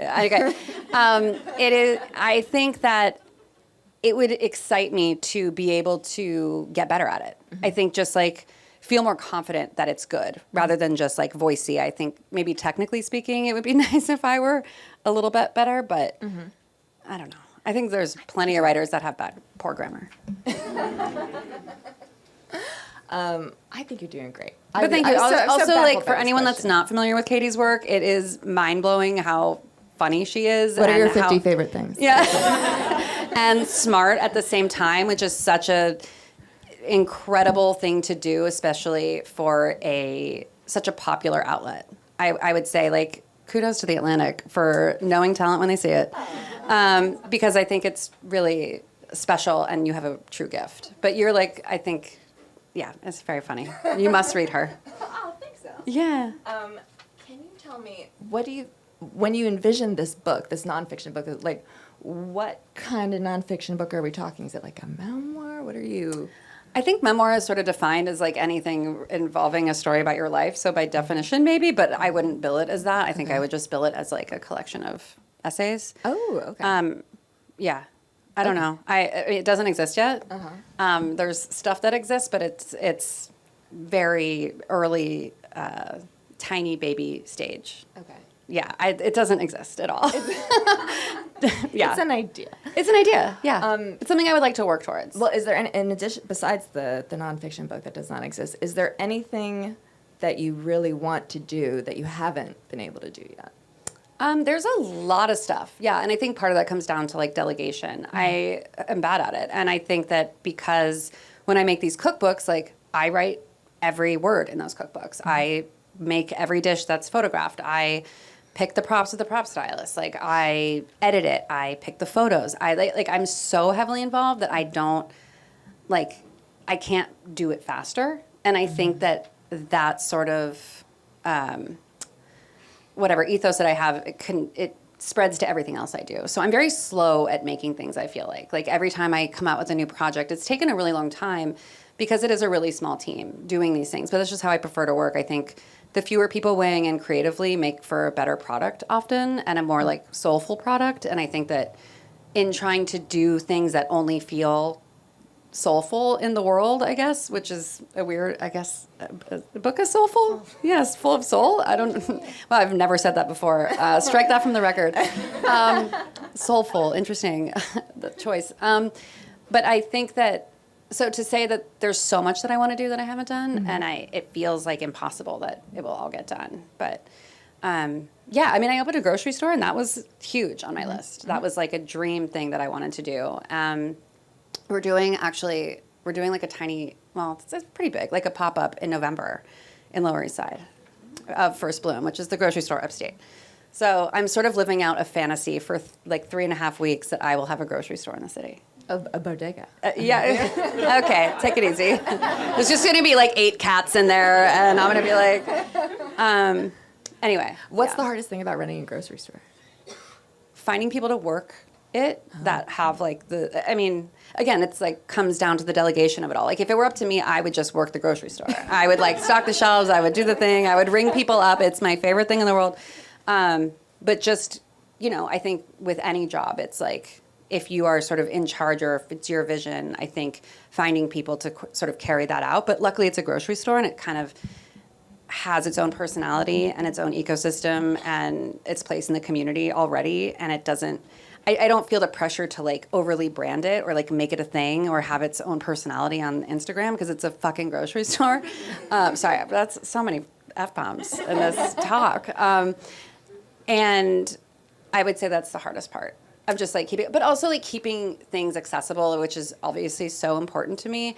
[SPEAKER 2] is. I think that it would excite me to be able to get better at it. I think just like feel more confident that it's good rather than just like voicey. I think maybe technically speaking, it would be nice if I were a little bit better, but I don't know. I think there's plenty of writers that have poor grammar.
[SPEAKER 1] I think you're doing great.
[SPEAKER 2] But thank you. Also,
[SPEAKER 1] baffled
[SPEAKER 2] like
[SPEAKER 1] by
[SPEAKER 2] for
[SPEAKER 1] this
[SPEAKER 2] anyone that's
[SPEAKER 1] question.
[SPEAKER 2] not familiar with Caity's work, it is mind blowing how funny she is.
[SPEAKER 1] What are your
[SPEAKER 2] and
[SPEAKER 1] 50
[SPEAKER 2] how-
[SPEAKER 1] favorite things?
[SPEAKER 2] Yeah, and smart at the same time, which is such a incredible thing to do, especially for such a popular outlet. I would say, like, kudos to The Atlantic for knowing talent when they see it, because I think it's really special and you have a true gift. But you're like, I think, yeah, it's very funny. You must read her.
[SPEAKER 1] Oh, I think so.
[SPEAKER 2] Yeah.
[SPEAKER 1] Can you tell me, when you envision this book, this nonfiction book, like, what kind of nonfiction book are we talking? Is it like a memoir? What are you?
[SPEAKER 2] I think memoir is sort of defined as like anything involving a story about your life. So by definition, maybe, but I wouldn't bill it as that. I think I would just bill it as like a collection of essays.
[SPEAKER 1] Oh, okay.
[SPEAKER 2] Yeah. I don't know. It doesn't exist yet. There's stuff that exists, but it's very early, tiny baby stage.
[SPEAKER 1] Okay.
[SPEAKER 2] Yeah, it doesn't exist at all. Yeah,
[SPEAKER 1] It's an idea.
[SPEAKER 2] it's an idea. Yeah, it's something I would like to work towards.
[SPEAKER 1] Well, is there in addition, besides the nonfiction book that does not exist, is there anything that you really want to do that you haven't been able to do yet?
[SPEAKER 2] There's a lot of stuff. Yeah, and I think part of that comes down to like delegation. I am bad at it, and I think that because when I make these cookbooks, like I write every word in those cookbooks. I make every dish that's photographed. I pick the props with the prop stylist. Like I edit it. I pick the photos. I'm so heavily involved that I don't I can't do it faster. And I think that sort of whatever ethos that I have, it spreads to everything else I do. So I'm very slow at making things, I feel like. Like every time I come out with a new project, it's taken a really long time because it is a really small team doing these things. But that's just how I prefer to work. I think the fewer people weighing in creatively make for a better product often and a more like soulful product. And I think that in trying to do things that only feel soulful in the world, I guess, which is a weird, I guess, the book is soulful? Yes, full of soul. I don't, well, I've never said that before. Strike that from the record. Soulful, interesting, the choice. But I think that, so to say that there's so much that I want to do that I haven't done, and it feels like impossible that it will all get done. But yeah, I mean, I opened a grocery store, and that was huge on my list. That was like a dream thing that I wanted to do. We're doing like a tiny, well, it's pretty big, like a pop-up in November in Lower East Side of First Bloom, which is the grocery store upstate. So I'm sort of living out a fantasy for like 3.5 weeks that I will have a grocery store in the city.
[SPEAKER 1] A bodega.
[SPEAKER 2] Yeah. Okay, take it easy. There's just going to be like 8 cats in there, and I'm going to be like, anyway.
[SPEAKER 1] What's the hardest thing about running a grocery store?
[SPEAKER 2] Finding people to work it that have like I mean, again, it's like comes down to the delegation of it all. Like if it were up to me, I would just work the grocery store. I would like stock the shelves. I would do the thing. I would ring people up. It's my favorite thing in the world. But just, I think with any job, it's like, if you are sort of in charge or if it's your vision, I think finding people to sort of carry that out. But luckily it's a grocery store and it kind of has its own personality and its own ecosystem and its place in the community already. And it doesn't, I don't feel the pressure to like overly brand it or like make it a thing or have its own personality on Instagram because it's a fucking grocery store. Sorry, that's so many F-bombs in this talk. And I would say that's the hardest part. Of just like but also like keeping things accessible, which is obviously so important to me.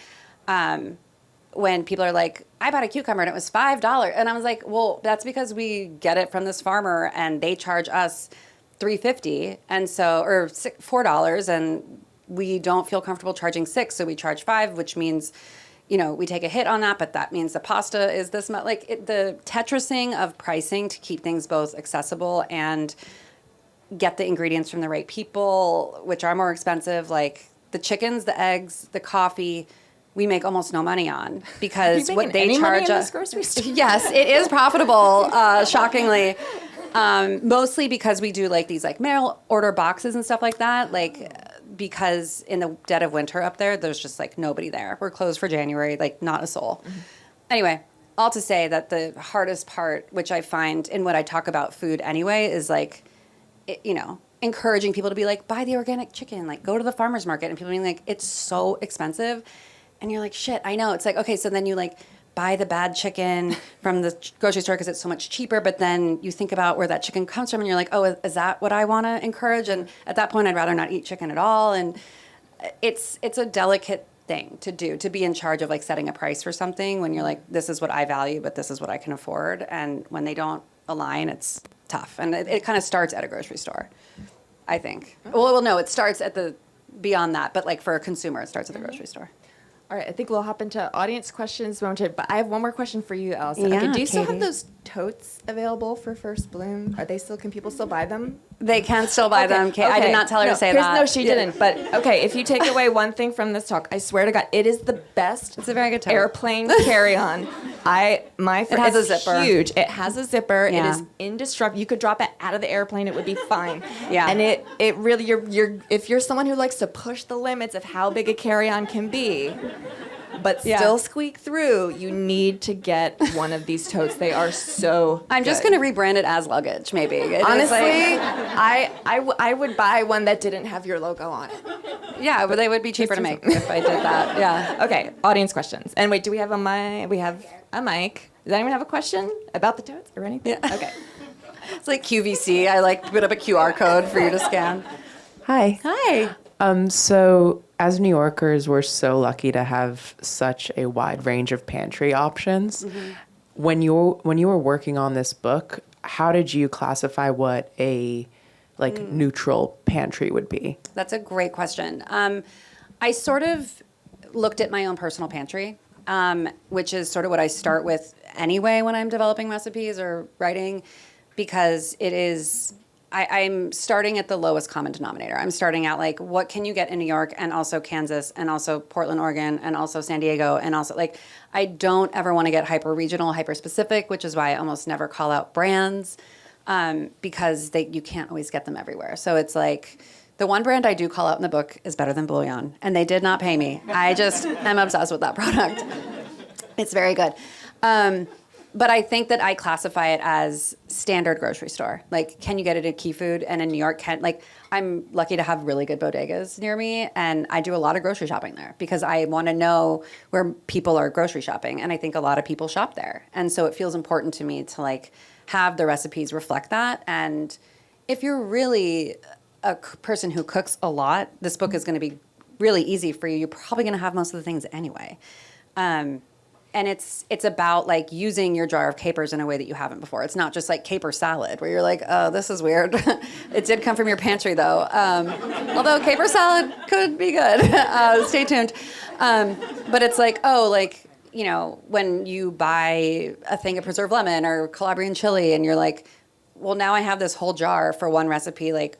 [SPEAKER 2] When people are like, I bought a cucumber and it was $5, and I was like, well, that's because we get it from this farmer and they charge us $3.50, and so or $4, and we don't feel comfortable charging $6, so we charge $5, which means, we take a hit on that, but that means the pasta is this much. Like the Tetrising of pricing to keep things both accessible and get the ingredients from the right people, which are more expensive, like the chickens, the eggs, the coffee, we make almost no money on because
[SPEAKER 1] Are you
[SPEAKER 2] what
[SPEAKER 1] making
[SPEAKER 2] they
[SPEAKER 1] any money
[SPEAKER 2] charge
[SPEAKER 1] in
[SPEAKER 2] us.
[SPEAKER 1] this grocery store?
[SPEAKER 2] Yes, it is profitable, shockingly. Mostly because we do like these like mail order boxes and stuff like that. Like because in the dead of winter up there, there's just like nobody there. We're closed for January, like not a soul. Anyway, all to say that the hardest part, which I find in what I talk about food anyway, is like, encouraging people to be like, buy the organic chicken, like go to the farmer's market, and people being like, it's so expensive. And you're like, shit, I know. It's like, okay, so then you like buy the bad chicken from the grocery store because it's so much cheaper, but then you think about where that chicken comes from and you're like, oh, is that what I want to encourage? And at that point, I'd rather not eat chicken at all. And it's a delicate thing to do, to be in charge of like setting a price for something when you're like, this is what I value, but this is what I can afford. And when they don't align, it's tough. And it kind of starts at a grocery store, I think. Well, no, it starts at beyond that, but like for a consumer, it starts at the grocery store.
[SPEAKER 1] All right, I think we'll hop into audience questions momentarily, but I have one more question for you, Alison.
[SPEAKER 2] Yeah,
[SPEAKER 1] Okay, do you still
[SPEAKER 2] Caity.
[SPEAKER 1] have those totes available for First Bloom? Can people still buy them?
[SPEAKER 2] They can still buy them. Kate. I did not tell her to say that.
[SPEAKER 1] No, she didn't. But okay, if you take away one thing from this talk, I swear to God, it is the best.
[SPEAKER 2] It's a very good tote.
[SPEAKER 1] Airplane carry-on. It
[SPEAKER 2] has a zipper.
[SPEAKER 1] Huge. It has a zipper.
[SPEAKER 2] Yeah.
[SPEAKER 1] It is indestructible. You could drop it out of the airplane; it would be fine.
[SPEAKER 2] Yeah.
[SPEAKER 1] And it really if you're someone who likes to push the limits of how big a carry-on can be, but still squeak through, you need to get one of these totes. They are so
[SPEAKER 2] I'm just
[SPEAKER 1] good.
[SPEAKER 2] going to rebrand it as luggage, maybe.
[SPEAKER 1] Honestly, I would buy one that didn't have your logo on it.
[SPEAKER 2] Yeah, but they would be cheaper to make if I did that. Yeah.
[SPEAKER 1] Okay, audience questions. And wait, do we have a mic? We have a mic. Does anyone have a question about the totes or anything?
[SPEAKER 2] Yeah.
[SPEAKER 1] Okay.
[SPEAKER 2] It's like QVC. I like put up a QR code for you to scan.
[SPEAKER 4] Hi.
[SPEAKER 2] Hi.
[SPEAKER 4] So as New Yorkers, we're so lucky to have such a wide range of pantry options.
[SPEAKER 2] Mm-hmm.
[SPEAKER 4] When you were working on this book, how did you classify what a neutral pantry would be?
[SPEAKER 2] That's a great question. I sort of looked at my own personal pantry, which is sort of what I start with anyway when I'm developing recipes or writing, because it is... I'm starting at the lowest common denominator. I'm starting out like, what can you get in New York and also Kansas and also Portland, Oregon, and also San Diego, and also like, I don't ever want to get hyper regional, hyper specific, which is why I almost never call out brands, because you can't always get them everywhere. So it's like, the one brand I do call out in the book is Better Than Bouillon, and they did not pay me. I just am obsessed with that product. It's very good. But I think that I classify it as standard grocery store. Like, can you get it at Key Food? And in New York, I'm lucky to have really good bodegas near me, and I do a lot of grocery shopping there because I want to know where people are grocery shopping, and I think a lot of people shop there. And so it feels important to me to like have the recipes reflect that. And if you're really a person who cooks a lot, this book is going to be really easy for you. You're probably going to have most of the things anyway. And it's about like using your jar of capers in a way that you haven't before. It's not just like caper salad where you're like, oh, this is weird. It did come from your pantry though. Although caper salad could be good. Stay tuned. But it's like, when you buy a thing of preserved lemon or Calabrian chili and you're like, well, now I have this whole jar for one recipe. Like,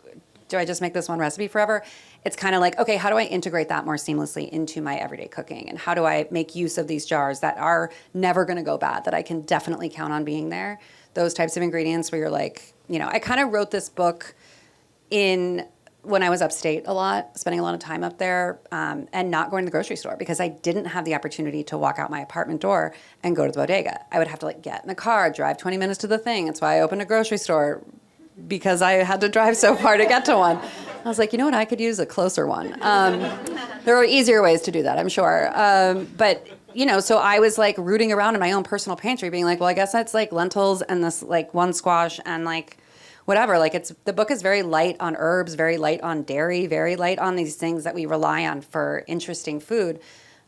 [SPEAKER 2] do I just make this one recipe forever? It's kind of like, okay, how do I integrate that more seamlessly into my everyday cooking? And how do I make use of these jars that are never going to go bad, that I can definitely count on being there? Those types of ingredients where you're like, I kind of wrote this book when I was upstate a lot, spending a lot of time up there, and not going to the grocery store because I didn't have the opportunity to walk out my apartment door and go to the bodega. I would have to get in the car, drive 20 minutes to the thing. That's why I opened a grocery store, because I had to drive so far to get to one. I was like, you know what, I could use a closer one. There are easier ways to do that, I'm sure. But so I was like rooting around in my own personal pantry being like, well, I guess that's like lentils and this like one squash and like whatever. Like the book is very light on herbs, very light on dairy, very light on these things that we rely on for interesting food.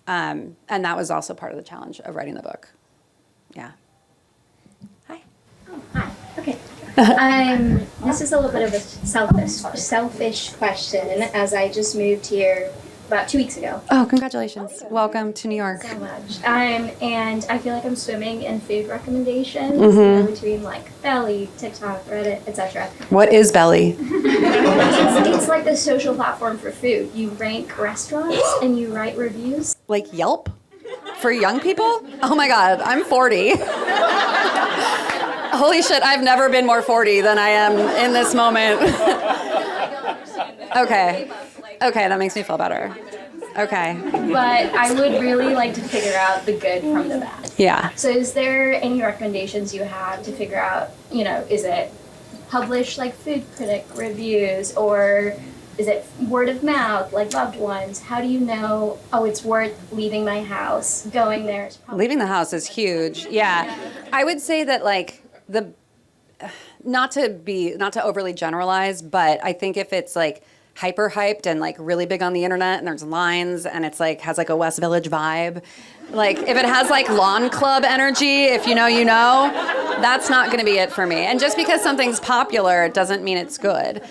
[SPEAKER 2] And that was also part of the challenge of writing the book. Yeah. Hi.
[SPEAKER 5] Oh, hi. Okay. This is a little bit of a selfish question, as I just moved here about 2 weeks ago.
[SPEAKER 2] Oh, congratulations. Welcome to New York.
[SPEAKER 5] So much. And I feel like I'm swimming in food recommendations, you know, between like Belly, TikTok, Reddit, etc.
[SPEAKER 2] What is Belly?
[SPEAKER 5] It's like the social platform for food. You rank restaurants and you write reviews.
[SPEAKER 2] Like Yelp? For young people? Oh my God, I'm 40. Holy shit, I've never been more 40 than I am in this moment. Okay. Okay, that makes me feel better. Okay.
[SPEAKER 5] But I would really like to figure out the good from the bad.
[SPEAKER 2] Yeah.
[SPEAKER 5] So is there any recommendations you have to figure out, you know, is it published like food critic reviews, or is it word of mouth, like loved ones? How do you know, oh, it's worth leaving my house, going there?
[SPEAKER 2] Leaving the house is huge. Yeah. I would say that like not to overly generalize, but I think if it's like hyper hyped and like really big on the internet and there's lines and it's like has like a West Village vibe, like if it has like lawn club energy, if you know, that's not going to be it for me. And just because something's popular, it doesn't mean it's good.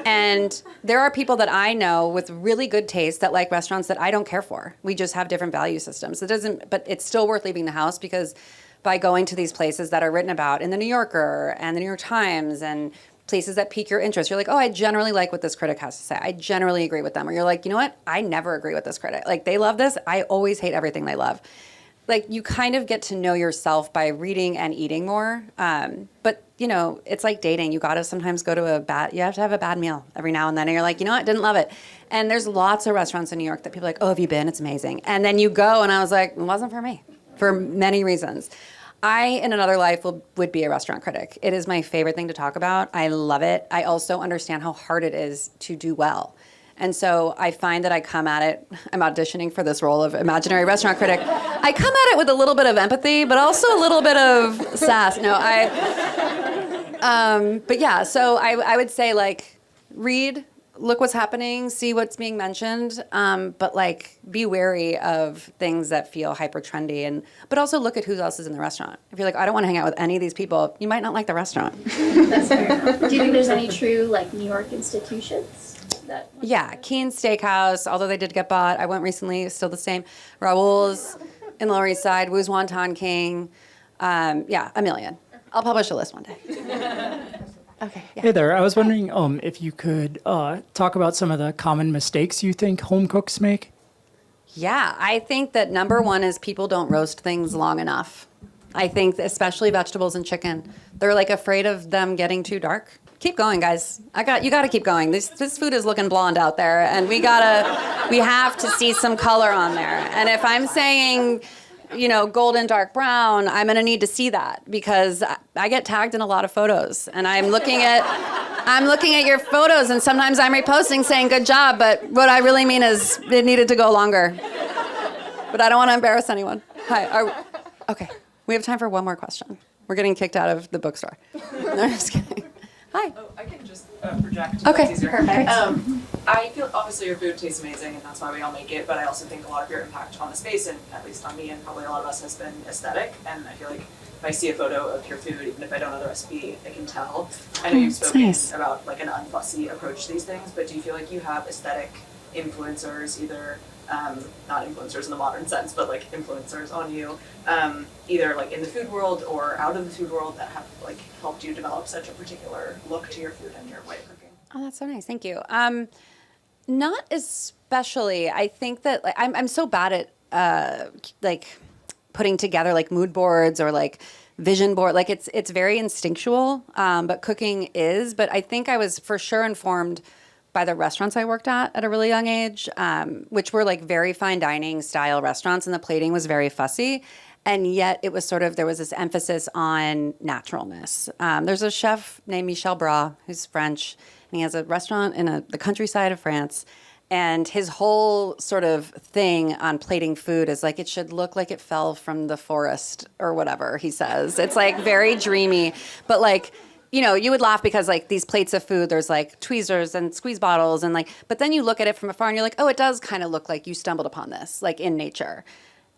[SPEAKER 2] And there are people that I know with really good taste that like restaurants that I don't care for. We just have different value systems. But it's still worth leaving the house, because by going to these places that are written about in the New Yorker and the New York Times and places that pique your interest, you're like, oh, I generally like what this critic has to say. I generally agree with them. Or you're like, you know what? I never agree with this critic. Like, they love this. I always hate everything they love. Like, you kind of get to know yourself by reading and eating more. But, you know, it's like dating. You got to sometimes you have to have a bad meal every now and then. And you're like, you know what? Didn't love it. And there's lots of restaurants in New York that people are like, oh, have you been? It's amazing. And then you go, and I was like, it wasn't for me, for many reasons. I, in another life, would be a restaurant critic. It is my favorite thing to talk about. I love it. I also understand how hard it is to do well. And so I find that I come at it, I'm auditioning for this role of imaginary restaurant critic. I come at it with a little bit of empathy, but also a little bit of sass. But yeah, so I would say, like, read, look what's happening, see what's being mentioned, but like be wary of things that feel hyper trendy, but also look at who else is in the restaurant. If you're like, I don't want to hang out with any of these people, you might not like the restaurant.
[SPEAKER 5] That's fair enough. Do you think there's any true like New York institutions?
[SPEAKER 2] Yeah, Keen's Steakhouse, although they did get bought. I went recently, still the same. Raoul's in Lower East Side, Wu's Wonton King. Yeah, a million. I'll publish a list one day. Okay. Yeah.
[SPEAKER 6] Hey there. I was wondering if you could talk about some of the common mistakes you think home cooks make.
[SPEAKER 2] Yeah, I think that number one is people don't roast things long enough. I think especially vegetables and chicken, they're like afraid of them getting too dark. Keep going, guys. You got to keep going. This food is looking blonde out there, and we have to see some color on there. And if I'm saying, you know, golden dark brown, I'm going to need to see that, because I get tagged in a lot of photos, and I'm looking at your photos, and sometimes I'm reposting saying good job, but what I really mean is it needed to go longer. But I don't want to embarrass anyone. Hi. Okay. We have time for one more question. We're getting kicked out of the bookstore. No, I'm just kidding. Hi.
[SPEAKER 3] Oh, I can just project.
[SPEAKER 2] Okay.
[SPEAKER 3] It's easier.
[SPEAKER 2] Perfect.
[SPEAKER 3] I feel obviously your food tastes amazing, and that's why we all make it. But I also think a lot of your impact on the space, and at least on me, and probably a lot of us, has been aesthetic. And I feel like if I see a photo of your food, even if I don't know the recipe, I can tell. I know you've spoken about like an unfussy approach to these things, but do you feel like you have aesthetic influencers, either not influencers in the modern sense, but like influencers on you, either like in the food world or out of the food world, that have like helped you develop such a particular look to your food and your way of cooking?
[SPEAKER 2] Oh, that's so nice. Thank you. Not especially. I think that like I'm so bad at like putting together like mood boards or like vision board. Like it's very instinctual, but cooking is. But I think I was for sure informed by the restaurants I worked at a really young age, which were like very fine dining style restaurants, and the plating was very fussy. And yet it was sort of, there was this emphasis on naturalness. There's a chef named Michel Bras, who's French, and he has a restaurant in the countryside of France. And his whole sort of thing on plating food is like, it should look like it fell from the forest or whatever he says. It's like very dreamy, but like, you know, you would laugh because like these plates of food, there's like tweezers and squeeze bottles and like, but then you look at it from afar and you're like, oh, it does kind of look like you stumbled upon this, like in nature.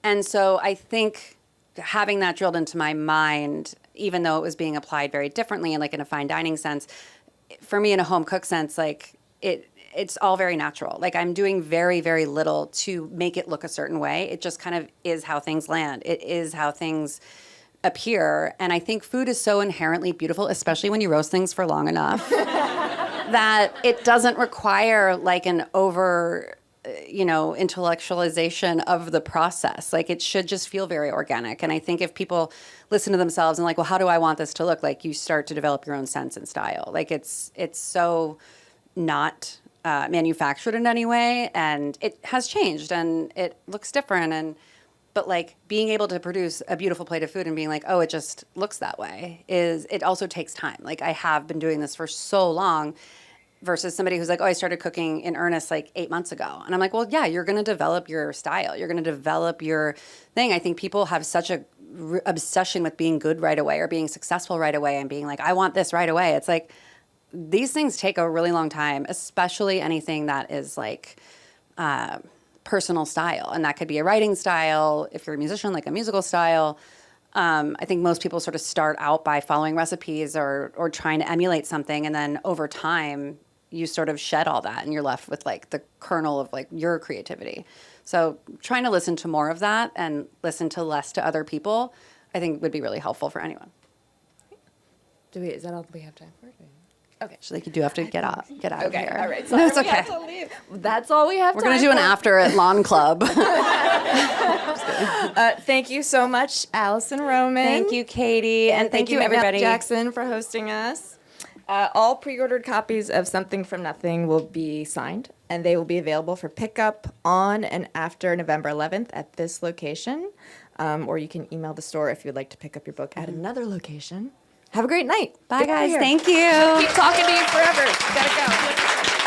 [SPEAKER 2] And so I think having that drilled into my mind, even though it was being applied very differently and like in a fine dining sense, for me in a home cook sense, like it's all very natural. Like I'm doing very, very little to make it look a certain way. It just kind of is how things land. It is how things appear. And I think food is so inherently beautiful, especially when you roast things for long enough, that it doesn't require like an over, intellectualization of the process. Like it should just feel very organic. And I think if people listen to themselves and like, well, how do I want this to look? Like you start to develop your own sense and style. Like it's so not manufactured in any way, and it has changed and it looks different. But like being able to produce a beautiful plate of food and being like, oh, it just looks that way it also takes time. Like I have been doing this for so long versus somebody who's like, oh, I started cooking in earnest like 8 months ago. And I'm like, well, yeah, you're going to develop your style. You're going to develop your thing. I think people have such a obsession with being good right away or being successful right away and being like, I want this right away. It's like, these things take a really long time, especially anything that is like personal style. And that could be a writing style. If you're a musician, like a musical style. I think most people sort of start out by following recipes or trying to emulate something. And then over time, you sort of shed all that and you're left with like the kernel of like your creativity. So trying to listen to more of that and listen to less to other people, I think would be really helpful for anyone.
[SPEAKER 1] Is that all we have time for? Okay.
[SPEAKER 2] So like you do have to get out of here.
[SPEAKER 1] All right.
[SPEAKER 2] No, it's
[SPEAKER 1] We
[SPEAKER 2] okay.
[SPEAKER 1] have to leave. That's all we have
[SPEAKER 2] We're
[SPEAKER 1] time
[SPEAKER 2] going to do an
[SPEAKER 1] for.
[SPEAKER 2] after at Lawn Club.
[SPEAKER 1] Thank you so much, Alison Roman.
[SPEAKER 2] Thank you, Caity. And thank you,
[SPEAKER 1] McNally
[SPEAKER 2] everybody.
[SPEAKER 1] Jackson, for hosting us. All pre-ordered copies of Something from Nothing will be signed, and they will be available for pickup on and after November 11th at this location. Or you can email the store if you'd like to pick up your book at another location. Have a great night.
[SPEAKER 2] Bye,
[SPEAKER 1] Get out of
[SPEAKER 2] guys.
[SPEAKER 1] here.
[SPEAKER 2] Thank you.
[SPEAKER 1] Keep talking to you forever. Gotta go.